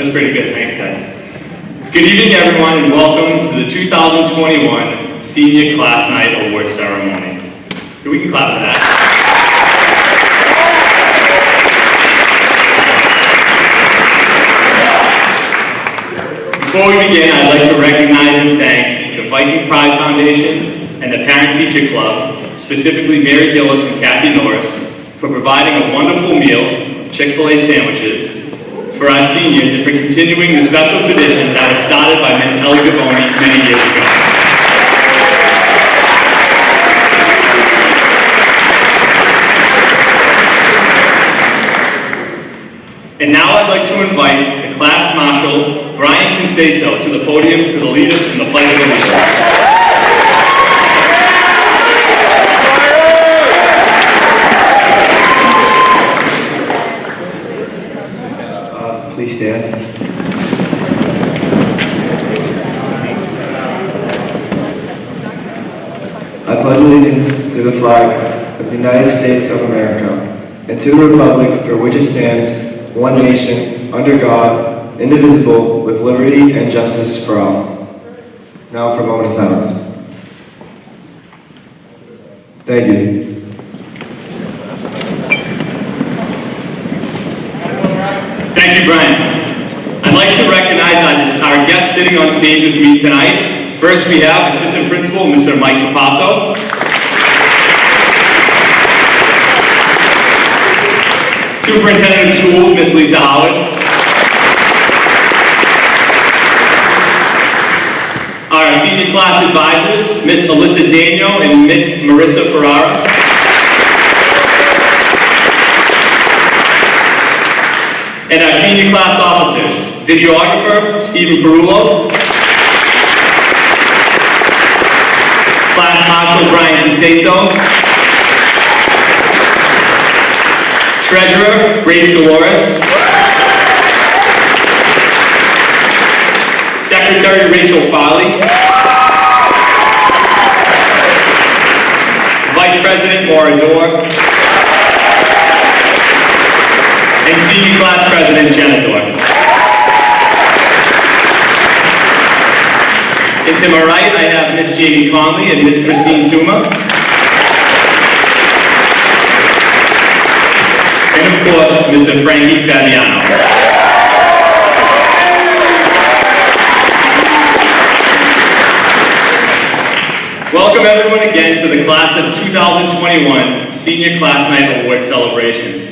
was pretty good. Thanks, guys. Good evening, everyone, and welcome to the 2021 Senior Class Night Award Ceremony. We can clap for that. Before we begin, I'd like to recognize and thank the Viking Pride Foundation and the Parent Teacher Club, specifically Mary Gillis and Kathy Norris, for providing a wonderful meal of Chick-fil-A sandwiches for our seniors and for continuing the special tradition that was started by Ms. Ellie Gavoni many years ago. And now I'd like to invite the class marshal, Brian Conceso, to the podium to lead us in the Pledge of Allegiance. Please stand. I pledge allegiance to the flag of the United States of America and to the republic for which it stands, one nation, under God, indivisible, with liberty and justice for all. Now for a moment of silence. Thank you. Thank you, Brian. I'd like to recognize our guests sitting on stage with me tonight. First, we have Assistant Principal, Mr. Mike Capasso. Superintendent of Schools, Ms. Lisa Howard. Our senior class advisors, Ms. Alyssa Daniel and Ms. Marissa Ferrara. And our senior class officers, videographer, Stephen Perullo, class marshal, Brian Conceso, treasurer, Grace Dolores, secretary, Rachel Farley, vice president, Maura Dorr, and senior class president, Jenna Dorn. And to my right, I have Miss Jamie Conley and Miss Christine Suma. And of course, Mr. Frankie Fabiano. Welcome everyone again to the class of 2021 Senior Class Night Award Celebration.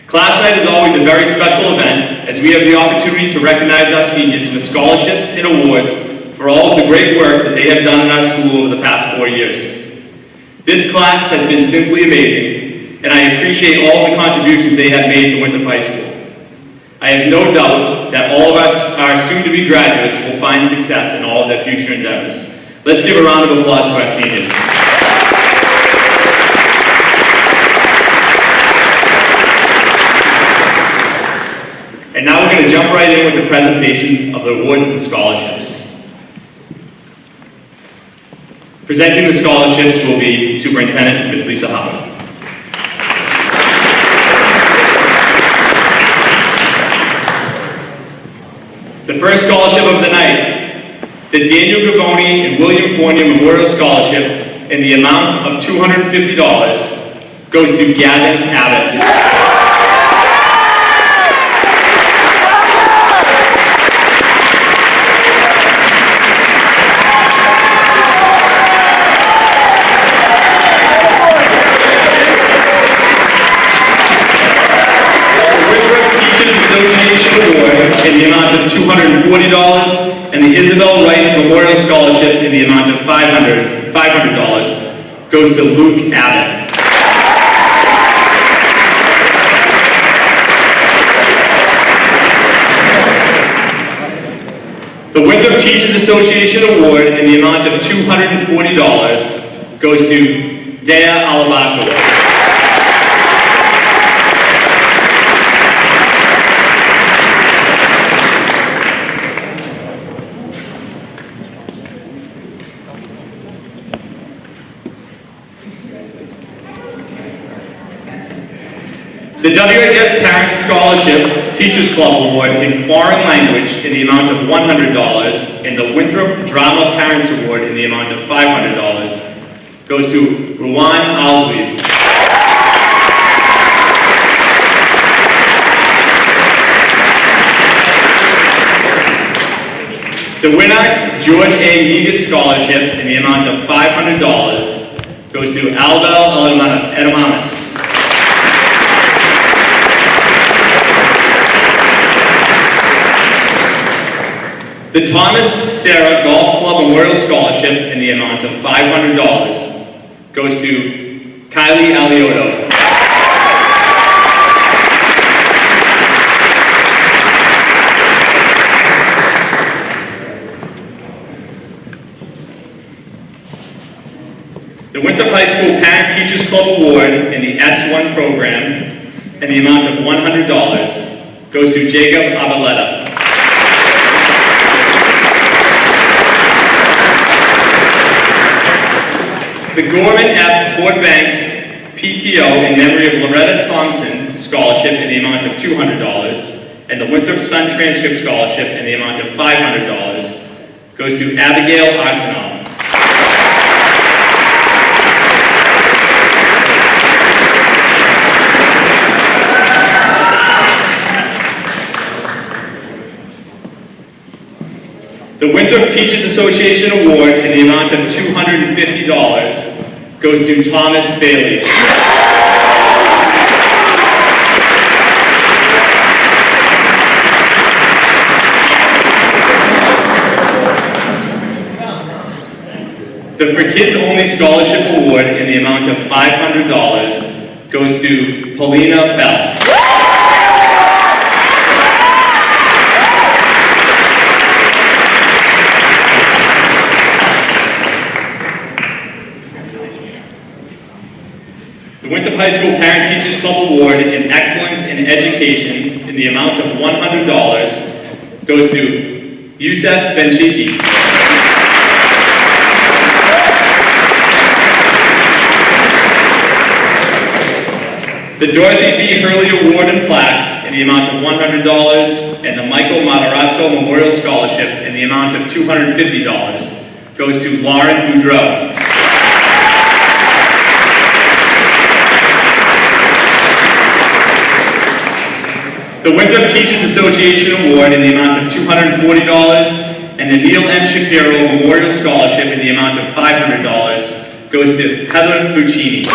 Class night is always a very special event as we have the opportunity to recognize our seniors with scholarships and awards for all of the great work that they have done in our school over the past 4 years. This class has been simply amazing, and I appreciate all the contributions they have made to Winthrop High School. I have no doubt that all of us, our soon-to-be graduates, will find success in all of their future endeavors. Let's give a round of applause to our seniors. And now we're going to jump right in with the presentations of the awards and scholarships. Presenting the scholarships will be Superintendent Ms. Lisa Howard. The first scholarship of the night, the Daniel Gavoni and William Fournier Memorial Scholarship in the amount of $250 goes to Gavin Abbott. In the amount of $240, and the Isabel Rice Memorial Scholarship in the amount of $500 goes to Luke Abbott. The Winthrop Teachers Association Award in the amount of $240 goes to Dea Alabaco. The WA Guest Parents Scholarship Teachers Club Award in Foreign Language in the amount of $100 and the Winthrop Drama Parents Award in the amount of $500 goes to Ruwan Alwi. The winner, George A. Negus Scholarship in the amount of $500 goes to Albel Edamamas. The Thomas Sarah Golf Club Memorial Scholarship in the amount of $500 goes to Kylie Alioto. The Winthrop High School Parent Teachers Club Award in the S1 program in the amount of $100 goes to Jacob Abaleta. The Gorman F. Fort Banks PTO in memory of Loretta Thompson Scholarship in the amount of $200 and the Winthrop Sun Transcript Scholarship in the amount of $500 goes to Abigail Arsenal. The Winthrop Teachers Association Award in the amount of $250 goes to Thomas Bailey. The For Kids Only Scholarship Award in the amount of $500 goes to Paulina Bell. The Winthrop High School Parent Teachers Club Award in Excellence in Education in the amount of $100 goes to Youssef Benchiki. The Dorothy B. Hurley Award and Plaque in the amount of $100 and the Michael Matarazzo Memorial Scholarship in the amount of $250 goes to Lauren Boudreau. The Winthrop Teachers Association Award in the amount of $240 and the Neil M. Shapiro Memorial Scholarship in the amount of $500 goes to Heather Buccini.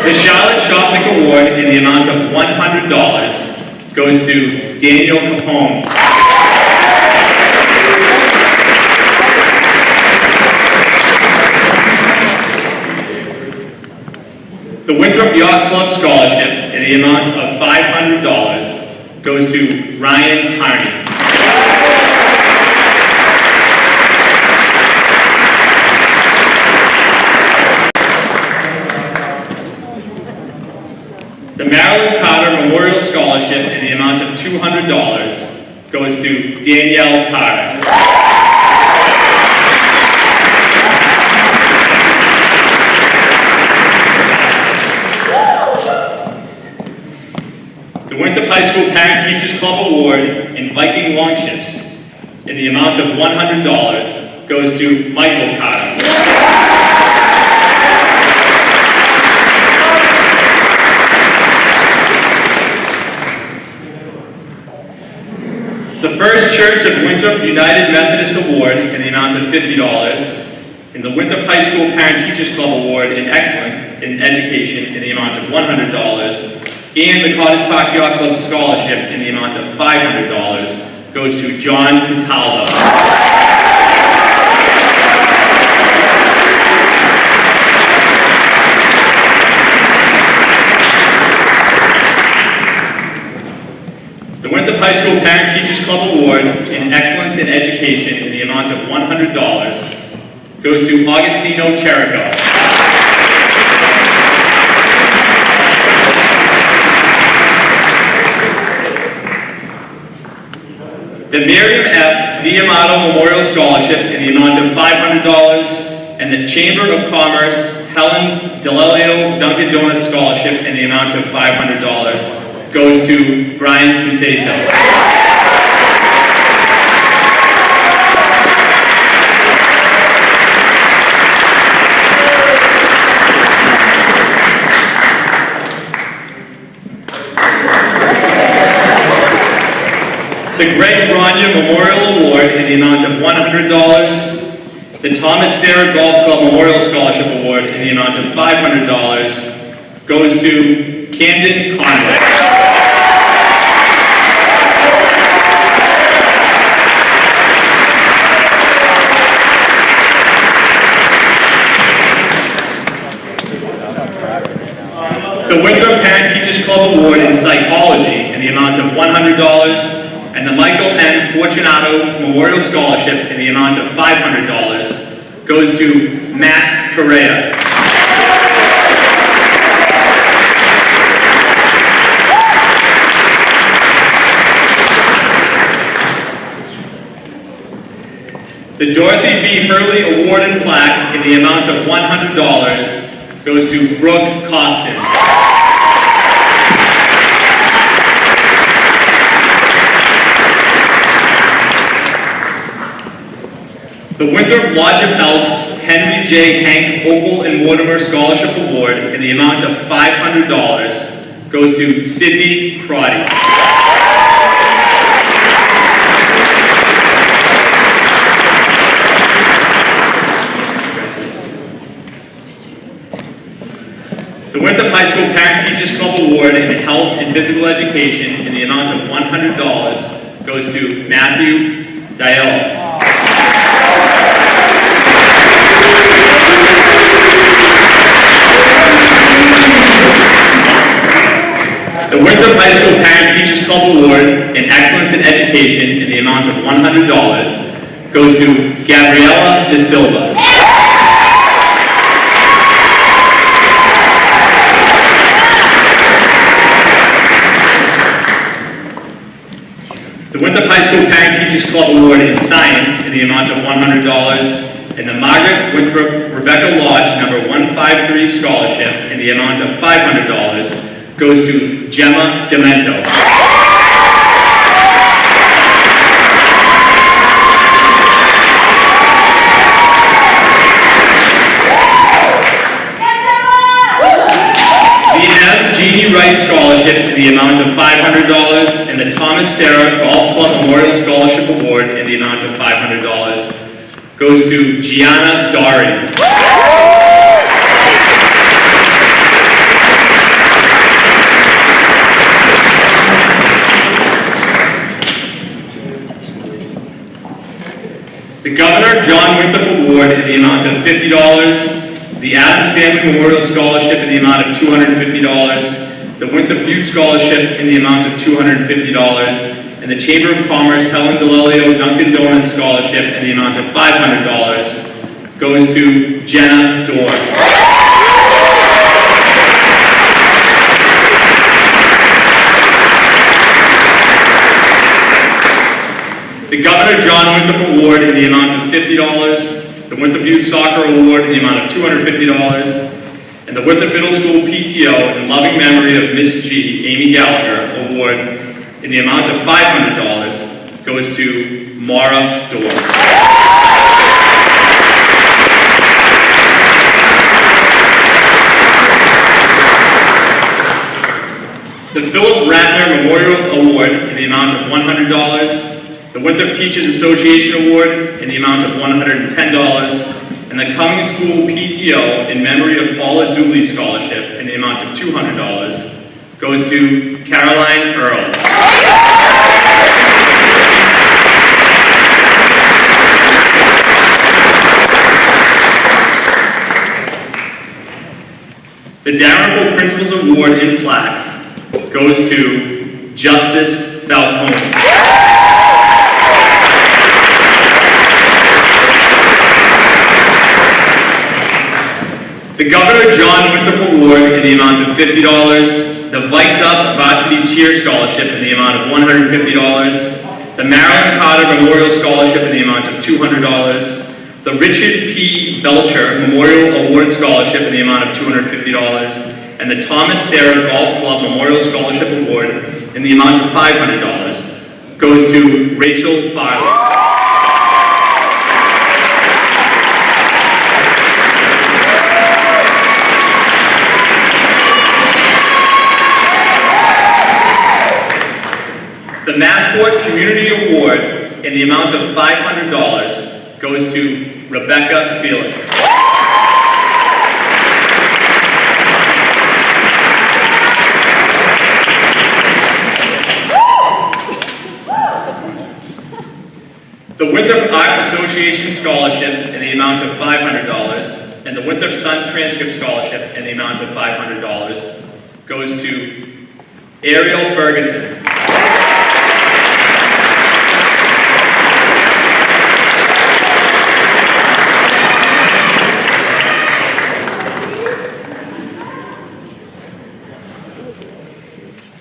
The Charlotte Shopnick Award in the amount of $100 goes to Daniel Capone. The Winthrop Yacht Club Scholarship in the amount of $500 goes to Ryan Carney. The Marilyn Carter Memorial Scholarship in the amount of $200 goes to Danielle Carter. The Winthrop High School Parent Teachers Club Award in Viking Longships in the amount of $100 goes to Michael Carter. The First Church of Winthrop United Methodist Award in the amount of $50 and the Winthrop High School Parent Teachers Club Award in Excellence in Education in the amount of $100 and the Cottage Park Yacht Club Scholarship in the amount of $500 goes to John Cataldo. The Winthrop High School Parent Teachers Club Award in Excellence in Education in the amount of $100 goes to Augustino Cherico. the Miriam F. Diamato Memorial Scholarship in the amount of $500, and the Chamber of Commerce Helen Delelio Dunkin' Donuts Scholarship in the amount of $500 goes to Brian Conceso. The Greg Grania Memorial Award in the amount of $100, the Thomas Serra Golf Club Memorial Scholarship Award in the amount of $500 goes to Camden Conway. The Winthrop Parent Teachers Club Award in Psychology in the amount of $100, and the Michael N. Fortunato Memorial Scholarship in the amount of $500 goes to Max Correa. The Dorothy B. Hurley Award and Plaque in the amount of $100 goes to Brooke Costin. The Winthrop Lodge of Elks Henry J. Hank Opal and Mortimer Scholarship Award in the amount of $500 goes to Sydney Crotty. The Winthrop High School Parent Teachers Club Award in Health and Physical Education in the amount of $100 goes to Matthew Diallo. The Winthrop High School Parent Teachers Club Award in Excellence in Education in the amount of $100 goes to Gabriela De Silva. The Winthrop High School Parent Teachers Club Award in Science in the amount of $100, and the Margaret Winthrop Rebecca Lodge number 153 Scholarship in the amount of $500 goes to Gemma Demento. The M. Jeannie Wright Scholarship in the amount of $500, and the Thomas Serra Golf Club Memorial Scholarship Award in the amount of $500 goes to Gianna Doherty. The Governor John Winthrop Award in the amount of $50, the Adams Family Memorial Scholarship in the amount of $250, the Winthrop Youth Scholarship in the amount of $250, and the Chamber of Commerce Helen Delelio Dunkin' Donuts Scholarship in the amount of $500 goes to Jenna Dorr. The Governor John Winthrop Award in the amount of $50, the Winthrop Youth Soccer Award in the amount of $250, and the Winthrop Middle School PTO in loving memory of Miss G. Amy Gallagher Award in the amount of $500 goes to Mara Dorr. The Philip Ratner Memorial Award in the amount of $100, the Winthrop Teachers Association Award in the amount of $110, and the Cummings School PTO in memory of Paula Dooley Scholarship in the amount of $200 goes to Caroline Earl. The Dalrymple Principals Award in Plaque goes to Justice Falcone. The Governor John Winthrop Award in the amount of $50, the Vites Up Varsity Cheer Scholarship in the amount of $150, The Marilyn Carter Memorial Scholarship in the amount of $200. The Richard P. Belcher Memorial Award Scholarship in the amount of $250. And the Thomas Sarah Golf Club Memorial Scholarship Award in the amount of $500 goes to Rachel Farley. The Massport Community Award in the amount of $500 goes to Rebecca Felix. The Winthrop Art Association Scholarship in the amount of $500 and the Winthrop Sun Transcript Scholarship in the amount of $500 goes to Ariel Ferguson.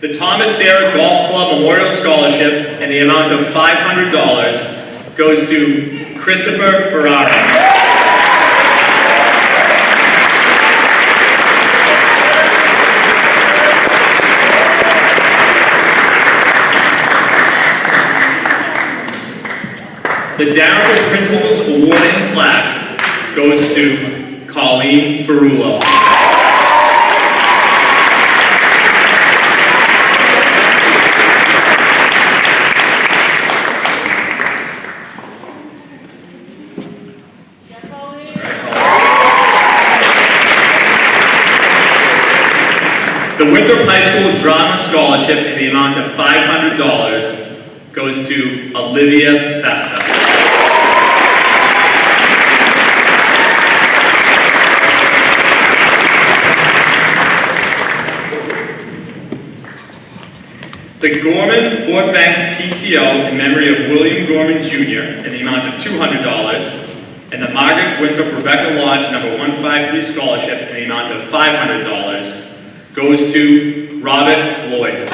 The Thomas Sarah Golf Club Memorial Scholarship in the amount of $500 goes to Christopher Ferrara. The Dalrymple Principal's Award and Plaque goes to Colleen Ferrulo. The Winthrop High School Drama Scholarship in the amount of $500 goes to Olivia Festa. The Gorman Fort Banks PTO in memory of William Gorman Jr. in the amount of $200, and the Margaret Winthrop Rebecca Lodge No. 153 Scholarship in the amount of $500 goes to Robert Floyd.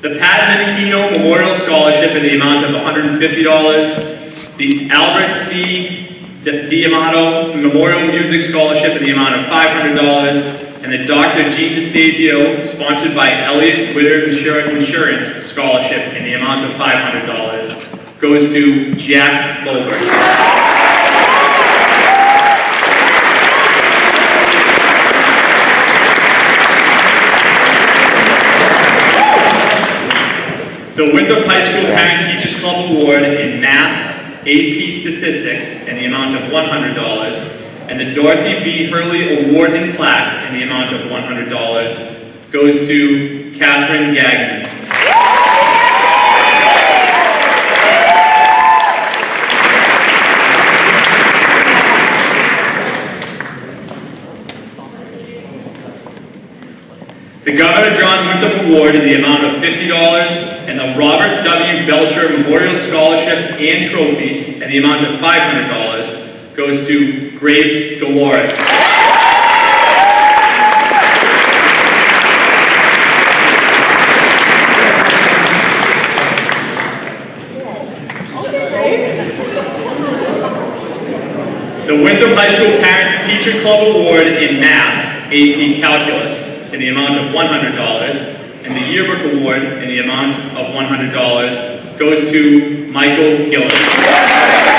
The Pat Menachino Memorial Scholarship in the amount of $150. The Albert C. D'Amato Memorial Music Scholarship in the amount of $500. And the Dr. Gene DeStasio, sponsored by Elliott Witter Insurance Scholarship in the amount of $500, goes to Jack Fulber. The Winthrop High School Parents Teachers Club Award in Math, AP Statistics in the amount of $100. And the Dorothy B. Hurley Award and Plaque in the amount of $100 goes to Catherine Gagnon. The Governor John Winthrop Award in the amount of $50 and the Robert W. Belcher Memorial Scholarship and Trophy in the amount of $500 goes to Grace Dolores. The Winthrop High School Parents Teacher Club Award in Math, AP Calculus, in the amount of $100, and the Yearbook Award in the amount of $100 goes to Michael Gillis.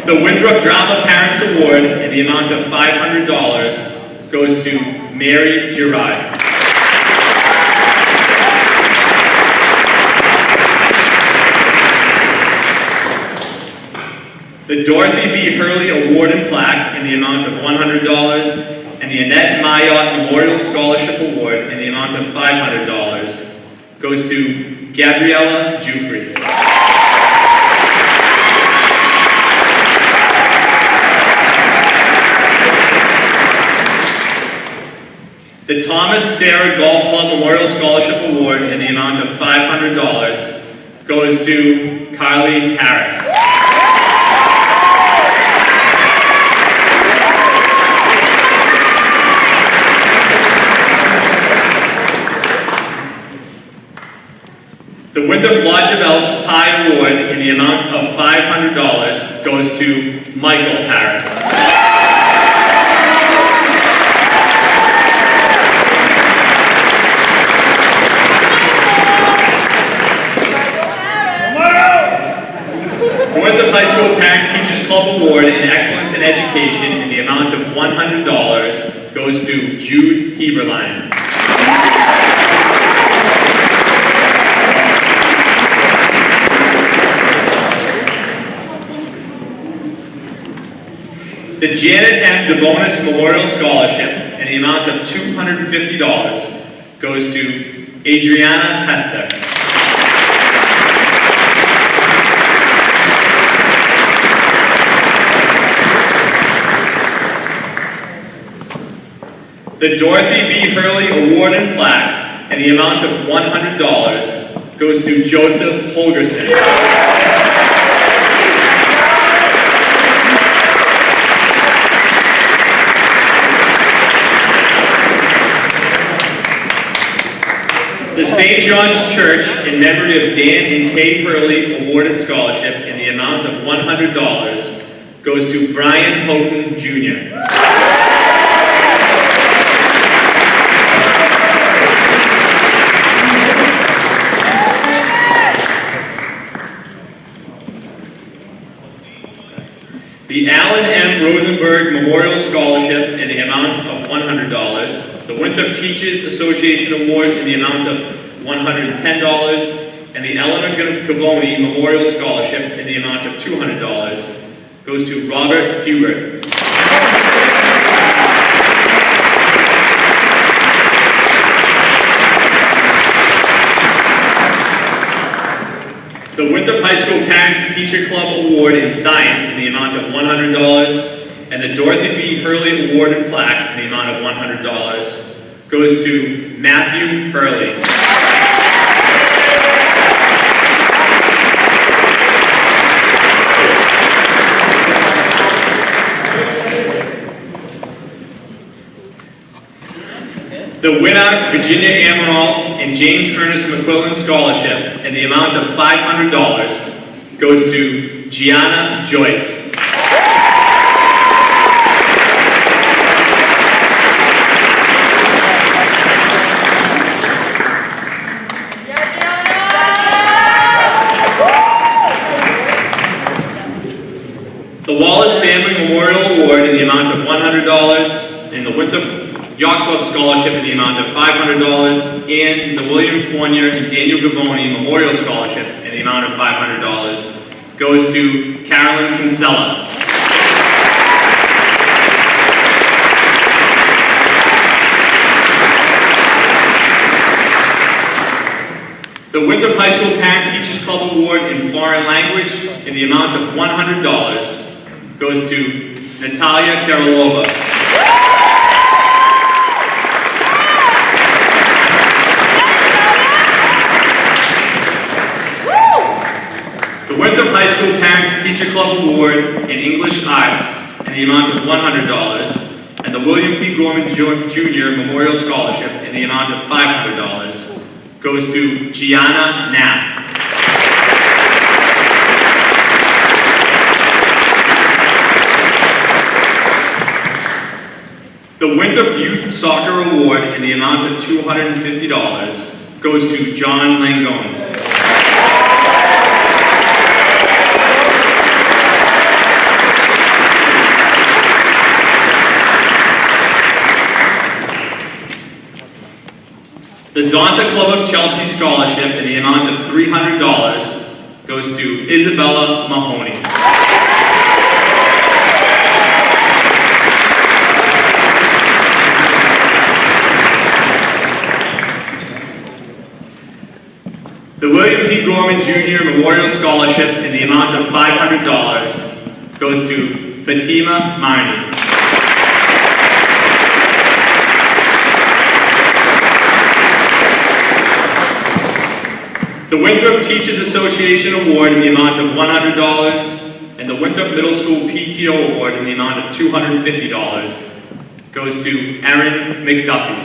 The Winthrop Drama Parents Award in the amount of $500 goes to Mary Girard. The Dorothy B. Hurley Award and Plaque in the amount of $100 and the Annette Mayotte Memorial Scholarship Award in the amount of $500 goes to Gabriella Jufrey. The Thomas Sarah Golf Club Memorial Scholarship Award in the amount of $500 goes to Carly Harris. The Winthrop Lodge of Elks Pie Award in the amount of $500 goes to Michael Harris. The Winthrop High School Parent Teachers Club Award in Excellence in Education in the amount of $100 goes to Jude Heberlein. The Janet M. DeBonis Memorial Scholarship in the amount of $250 goes to Adriana Hester. The Dorothy B. Hurley Award and Plaque in the amount of $100 goes to Joseph Holgerson. The St. John's Church in memory of Dan and Kay Hurley Awarded Scholarship in the amount of $100 goes to Brian Houghton, Jr. The Alan M. Rosenberg Memorial Scholarship in the amount of $100. The Winthrop Teachers Association Award in the amount of $110. And the Eleanor Gavoni Memorial Scholarship in the amount of $200 goes to Robert Hubert. The Winthrop High School Parent Teacher Club Award in Science in the amount of $100, and the Dorothy B. Hurley Award and Plaque in the amount of $100 goes to Matthew Hurley. The Winnock Virginia Amaral and James Ernest McQuillan Scholarship in the amount of $500 goes to Gianna Joyce. The Wallace Family Memorial Award in the amount of $100 and the Winthrop Yacht Club Scholarship in the amount of $500, and the William Fournier and Daniel Gavoni Memorial Scholarship in the amount of $500 goes to Carolyn Kinsella. The Winthrop High School Parent Teachers Club Award in Foreign Language in the amount of $100 goes to Natalia Karolova. The Winthrop High School Parents Teacher Club Award in English Arts in the amount of $100, and the William P. Gorman Jr. Memorial Scholarship in the amount of $500 goes to Gianna Knapp. The Winthrop Youth Soccer Award in the amount of $250 goes to John Langone. The Zonta Club of Chelsea Scholarship in the amount of $300 goes to Isabella Mahoney. The William P. Gorman Jr. Memorial Scholarship in the amount of $500 goes to Fatima Marnie. The Winthrop Teachers Association Award in the amount of $100, and the Winthrop Middle School PTO Award in the amount of $250 goes to Erin McDuffie.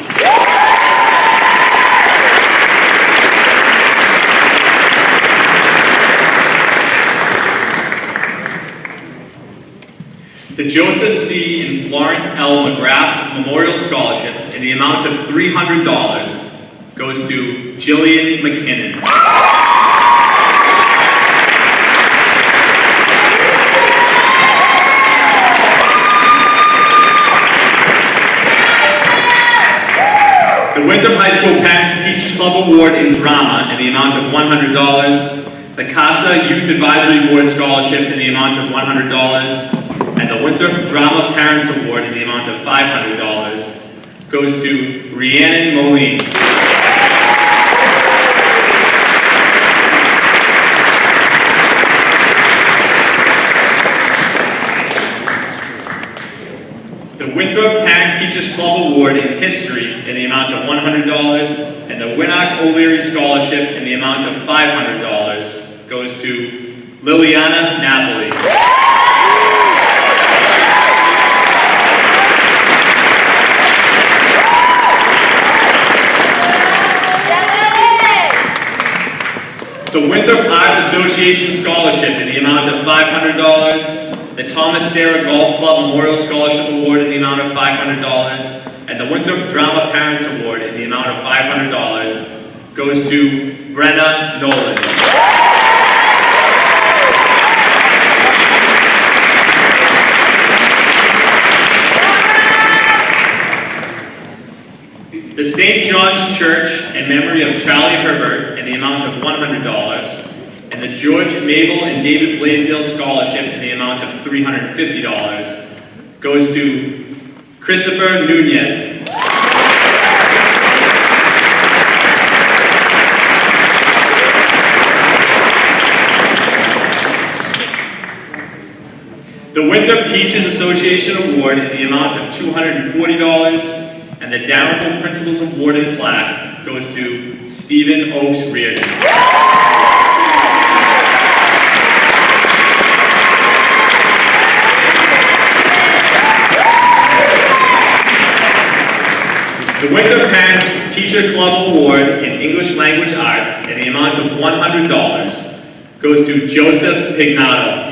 The Joseph C. and Florence L. McGrath Memorial Scholarship in the amount of $300 goes to Jillian McKinnon. The Winthrop High School Parent Teachers Club Award in Drama in the amount of $100. The CASA Youth Advisory Board Scholarship in the amount of $100. And the Winthrop Drama Parents Award in the amount of $500 goes to Rhiannon Moline. The Winthrop Parent Teachers Club Award in History in the amount of $100 and the Winnock O'Leary Scholarship in the amount of $500 goes to Liliana Napoli. The Winthrop Art Association Scholarship in the amount of $500, the Thomas Serra Golf Club Memorial Scholarship Award in the amount of $500, and the Winthrop Drama Parents Award in the amount of $500 goes to Brenna Nolan. The St. John's Church in memory of Charlie Herbert in the amount of $100, and the George Mabel and David Blaisdell Scholarship in the amount of $350 goes to Christopher Nunez. The Winthrop Teachers Association Award in the amount of $240, and the Dalrymple Principals Award and Plaque goes to Stephen Oakes Reardon. The Winthrop Parents Teacher Club Award in English Language Arts in the amount of $100 goes to Joseph Pignato.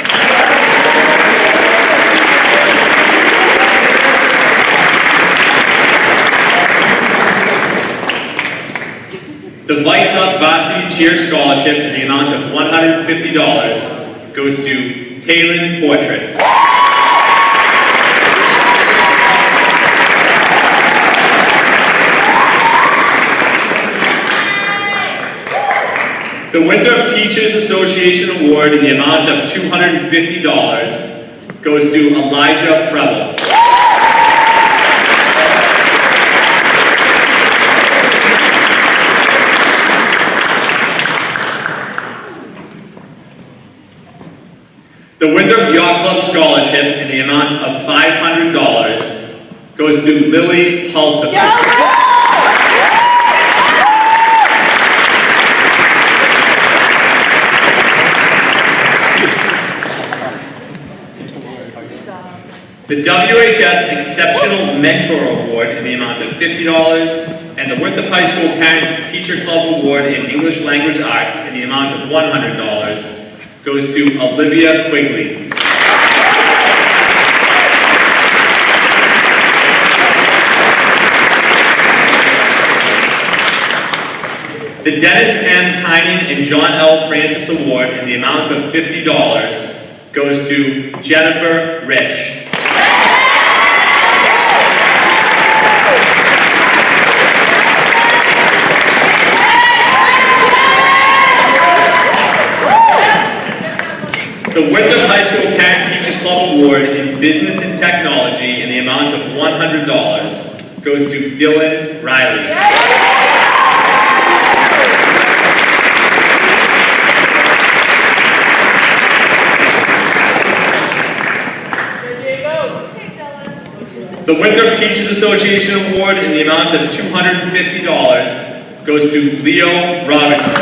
The Vice Up Varsity Cheer Scholarship in the amount of $150 goes to Taylin Portrait. The Winthrop Teachers Association Award in the amount of $250 goes to Elijah Preble. The Winthrop Yacht Club Scholarship in the amount of $500 goes to Lily Pulsifer. The WHS Exceptional Mentor Award in the amount of $50, and the Winthrop High School Parents Teacher Club Award in English Language Arts in the amount of $100 goes to Olivia Quigley. The Dennis M. Tynan and John L. Francis Award in the amount of $50 goes to Jennifer Rich. The Winthrop High School Parent Teachers Club Award in Business and Technology in the amount of $100 goes to Dylan Riley. The Winthrop Teachers Association Award in the amount of $250 goes to Leo Robinson.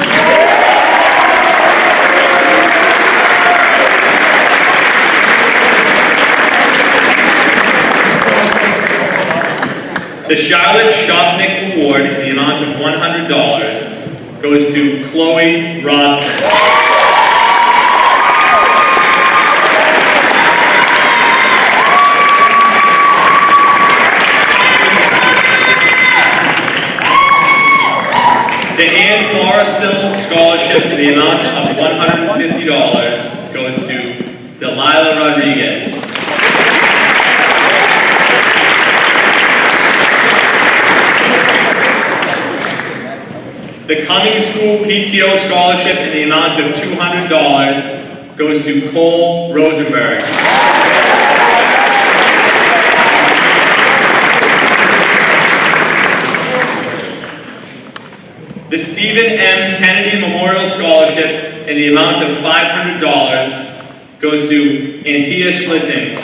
The Charlotte Shopnick Award in the amount of $100 goes to Chloe Rodson. The Ann Forrestal Scholarship in the amount of $150 goes to Delilah Rodriguez. The Cummings School PTO Scholarship in the amount of $200 goes to Cole Rosenberg. The Stephen M. Kennedy Memorial Scholarship in the amount of $500 goes to Antia Schlitting.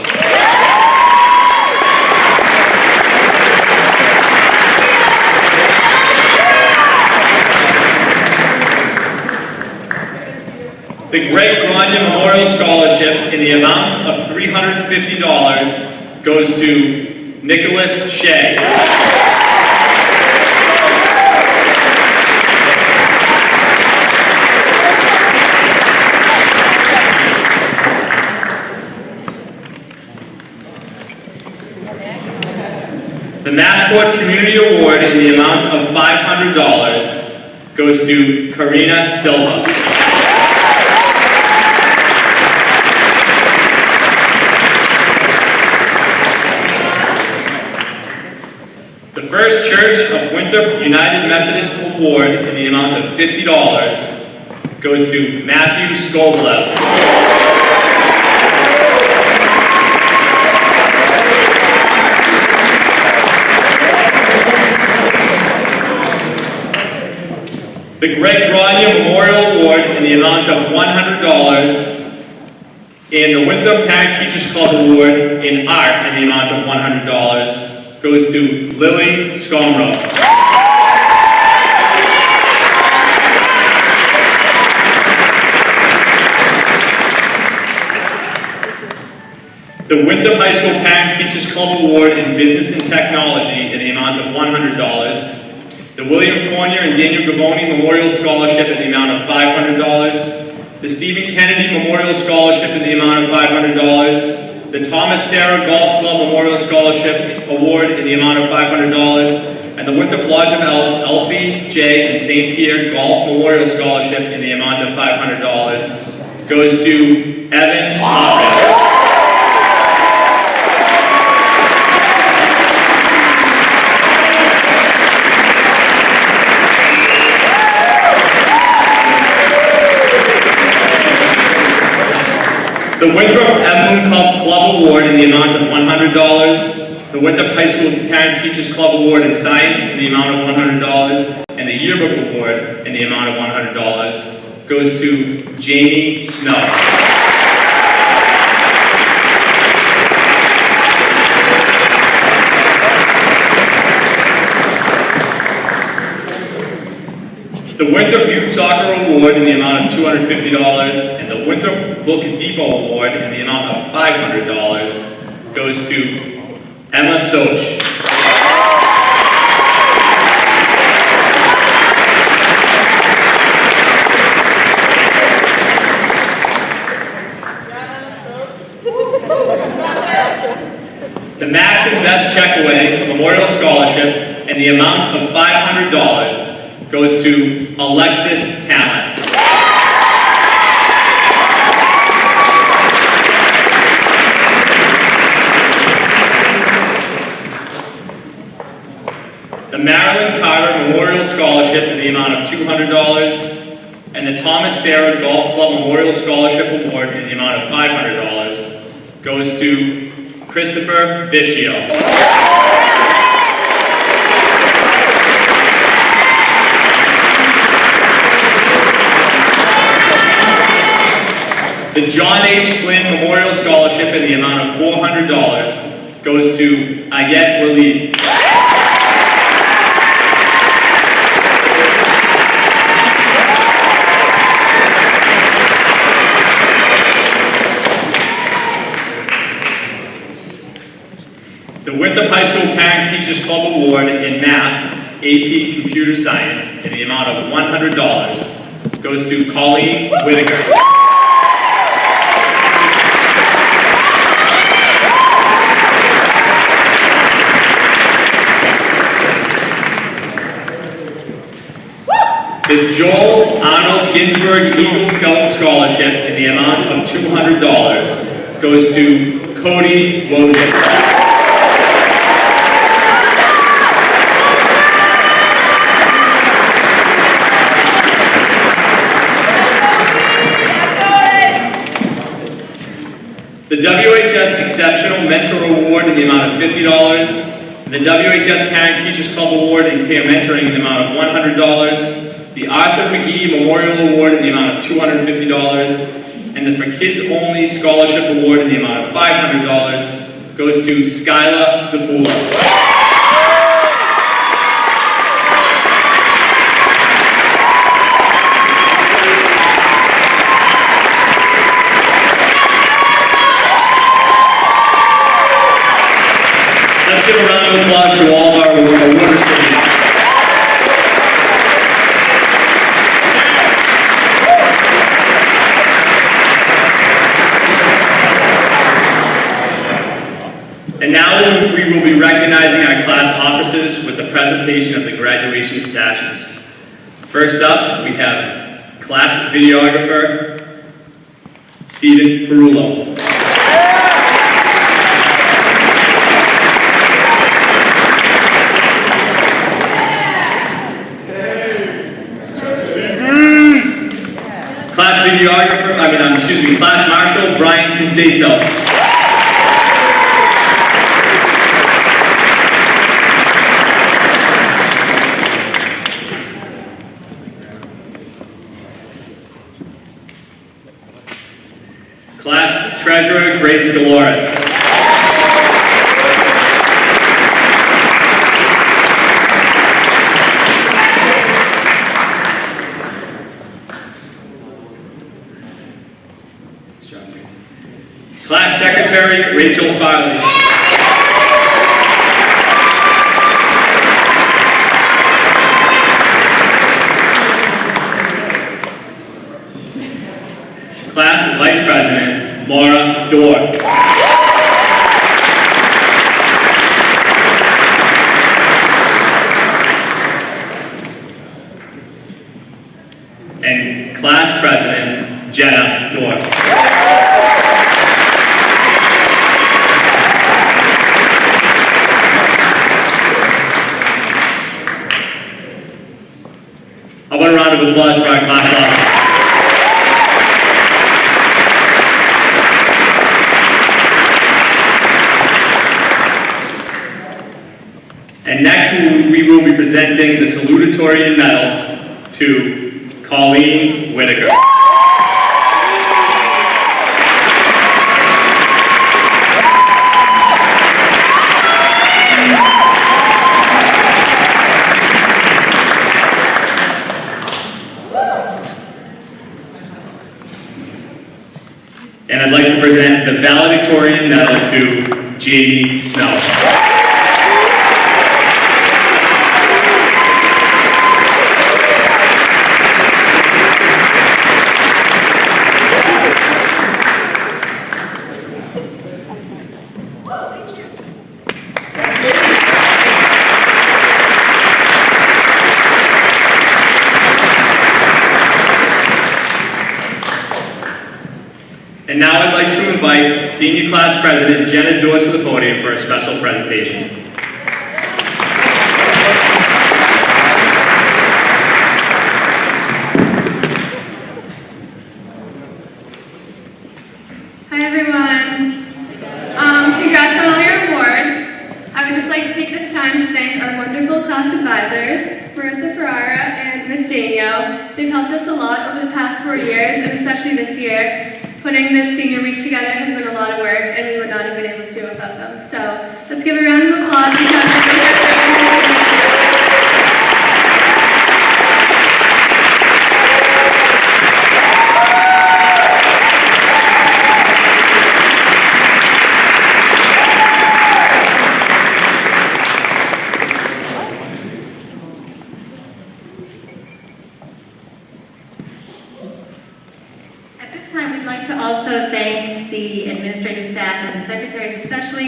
The Greg Grania Memorial Scholarship in the amount of $350 goes to Nicholas Shea. The Massport Community Award in the amount of $500 goes to Karina Silva. The First Church of Winthrop United Methodist Award in the amount of $50 goes to Matthew Skoblev. The Greg Grania Memorial Award in the amount of $100 and the Winthrop Parent Teachers Club Award in Art in the amount of $100 goes to Lily Scomro. The Winthrop High School Parent Teachers Club Award in Business and Technology in the amount of $100. The William Fournier and Daniel Gavoni Memorial Scholarship in the amount of $500. The Stephen Kennedy Memorial Scholarship in the amount of $500. The Thomas Sarah Golf Club Memorial Scholarship Award in the amount of $500. And the Winthrop Lodge of Elks Elfie J. and St. Pierre Golf Memorial Scholarship in the amount of $500 goes to Evan Snodgrass. The Winthrop Emblem Club Award in the amount of $100, the Winthrop High School Parent Teachers Club Award in Science in the amount of $100, and the Yearbook Award in the amount of $100 goes to Jamie Snow. The Winthrop Youth Soccer Award in the amount of $250, and the Winthrop Book Depot Award in the amount of $500 goes to Emma Soch. The Max and Best Checkaway Memorial Scholarship in the amount of $500 goes to Alexis Talent. The Marilyn Carter Memorial Scholarship in the amount of $200, and the Thomas Sarah Golf Club Memorial Scholarship Award in the amount of $500 goes to Christopher Vischio. The John H. Flynn Memorial Scholarship in the amount of $400 goes to Ayet Walid. The Winthrop High School Parent Teachers Club Award in Math, AP Computer Science, in the amount of $100 goes to Colleen Whitaker. The Joel Arnold Ginsberg Eagle Scout Scholarship in the amount of $200 goes to Cody Wogan. The WHS Exceptional Mentor Award in the amount of $50. The WHS Parent Teachers Club Award in Peer Mentoring in the amount of $100. The Arthur McGee Memorial Award in the amount of $250. And the For Kids Only Scholarship Award in the amount of $500 goes to Skyla Zapula. Let's give a round of applause to all of our award recipients. And now we will be recognizing our class officers with the presentation of the graduation sashes. First up, we have class videographer, Stephen Perullo. Class Marshal Brian Conceso. Class Treasurer Grace Dolores. Class Secretary Rachel Farley. Class Vice President Maura Dorr. And Class President Jenna Dorr. I want a round of applause for our class officers. And next we will be presenting the salutatorian medal to Colleen Whitaker. And I'd like to present the valedictorian medal to Jamie Snow. And now I'd like to invite Senior Class President Jenna Dorr to the podium for a special presentation. Hi everyone. Congrats on all your awards. I would just like to take this time to thank our wonderful class advisors, Marissa Ferrara and Ms. Danio. They've helped us a lot over the past 4 years, and especially this year. Putting this senior week together has been a lot of work, and we would not have been able to do it without them. So let's give a round of applause because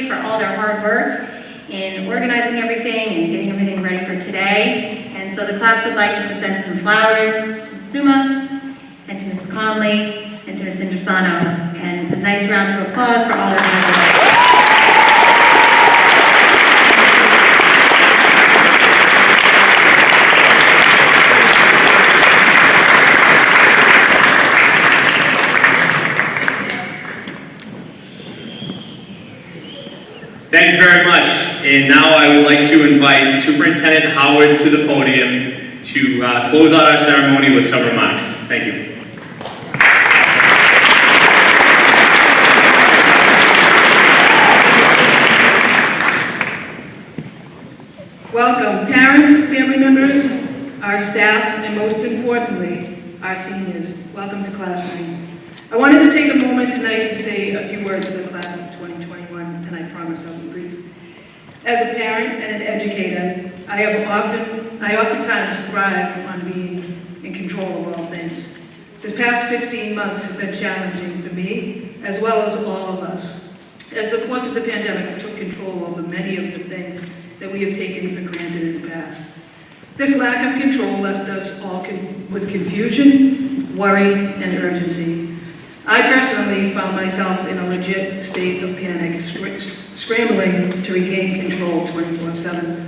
for all their hard work in organizing everything and getting everything ready for today. And so the class would like to present some flowers to Ms. Suma and to Ms. Conley and to Ms. Indrasano. And a nice round of applause for all their hard work. Thank you very much. And now I would like to invite Superintendent Howard to the podium to close out our ceremony with some remarks. Thank you. Welcome, parents, family members, our staff, and most importantly, our seniors. Welcome to Class 9. I wanted to take a moment tonight to say a few words to the class of 2021, and I promise I'll be brief. As a parent and an educator, I oftentimes thrive on being in control of all things. This past 15 months have been challenging for me, as well as all of us, as the course of the pandemic took control over many of the things that we have taken for granted in the past. This lack of control left us all with confusion, worry, and urgency. I personally found myself in a legit state of panic, scrambling to regain control 24/7.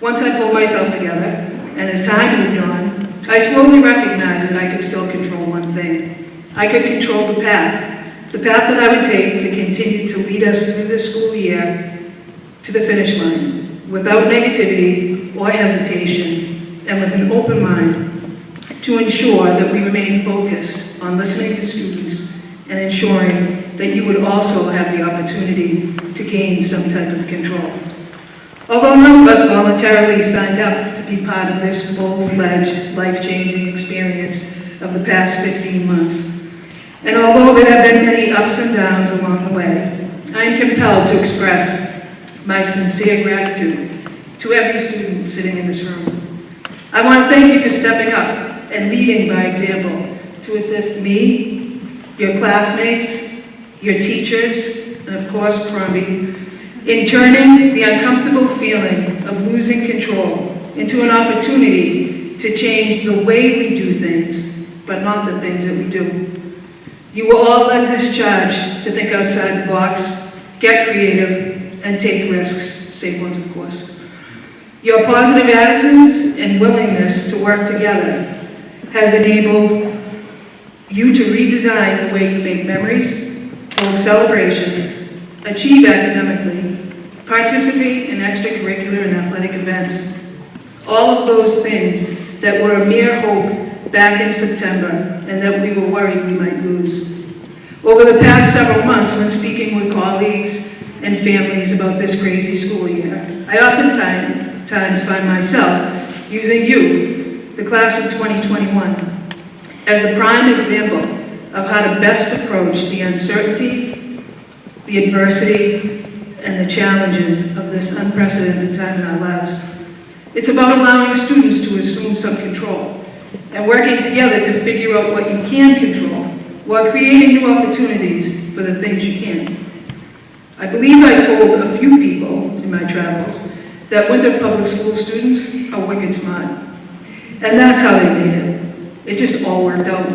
Once I pulled myself together, and as time moved on, I slowly recognized that I could still control one thing. I could control the path that I would take to continue to lead us through this school year to the finish line, without negativity or hesitation, and with an open mind, to ensure that we remain focused on listening to students and ensuring that you would also have the opportunity to gain some type of control. Although none of us voluntarily signed up to be part of this full-fledged, life-changing experience of the past 15 months, and although there have been many ups and downs along the way, I am compelled to express my sincere gratitude to every student sitting in this room. I want to thank you for stepping up and leading by example to assist me, your classmates, your teachers, and of course Crombie, in turning the uncomfortable feeling of losing control into an opportunity to change the way we do things, but not the things that we do. You will all led this charge to think outside the box, get creative, and take risks, safe ones of course. Your positive attitudes and willingness to work together has enabled you to redesign the way you make memories, hold celebrations, achieve academically, participate in extracurricular and athletic events. All of those things that were a mere hope back in September and that we were worried we might lose. Over the past several months, when speaking with colleagues and families about this crazy school year, I oftentimes find myself using you, the class of 2021, as the prime example of how to best approach the uncertainty, the adversity, and the challenges of this unprecedented time in our lives. It's about allowing students to assume some control and working together to figure out what you can control while creating new opportunities for the things you can. I believe I told a few people in my travels that Winthrop Public School students are wicked smart. And that's how they made it. It just all worked out.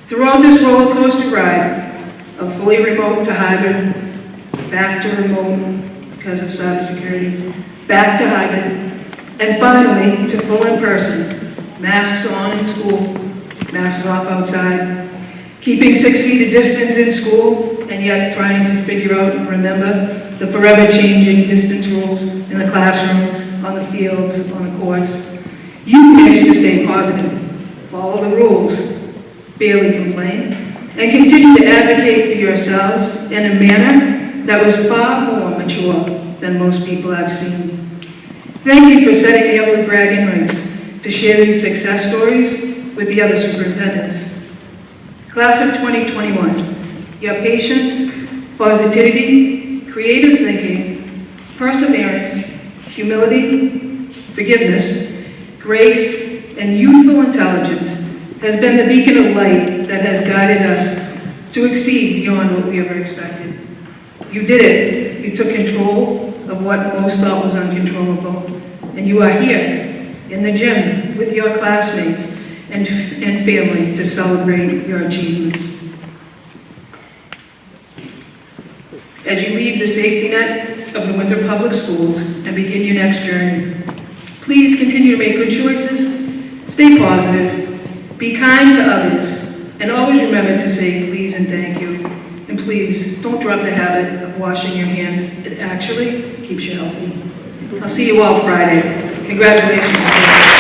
Throughout this roller coaster ride of fully remote to hybrid, back to remote because of cybersecurity, back to hybrid, and finally to full in person, masks on in school, masks off outside, keeping 6 feet of distance in school, and yet trying to figure out and remember the forever changing distance rules in the classroom, on the fields, on the courts. You managed to stay positive, follow the rules, barely complain, and continue to advocate for yourselves in a manner that was far more mature than most people I've seen. Thank you for setting me up with bragging rights to share these success stories with the other superintendents. Class of 2021, your patience, positivity, creative thinking, perseverance, humility, forgiveness, grace, and youthful intelligence has been the beacon of light that has guided us to exceed beyond what we ever expected. You did it. You took control of what most thought was uncontrollable. And you are here in the gym with your classmates and family to celebrate your achievements. As you leave the safety net of the Winthrop Public Schools and begin your next journey, please continue to make good choices, stay positive, be kind to others, and always remember to say please and thank you. And please, don't drop the habit of washing your hands. It actually keeps you healthy. I'll see you all Friday. Congratulations.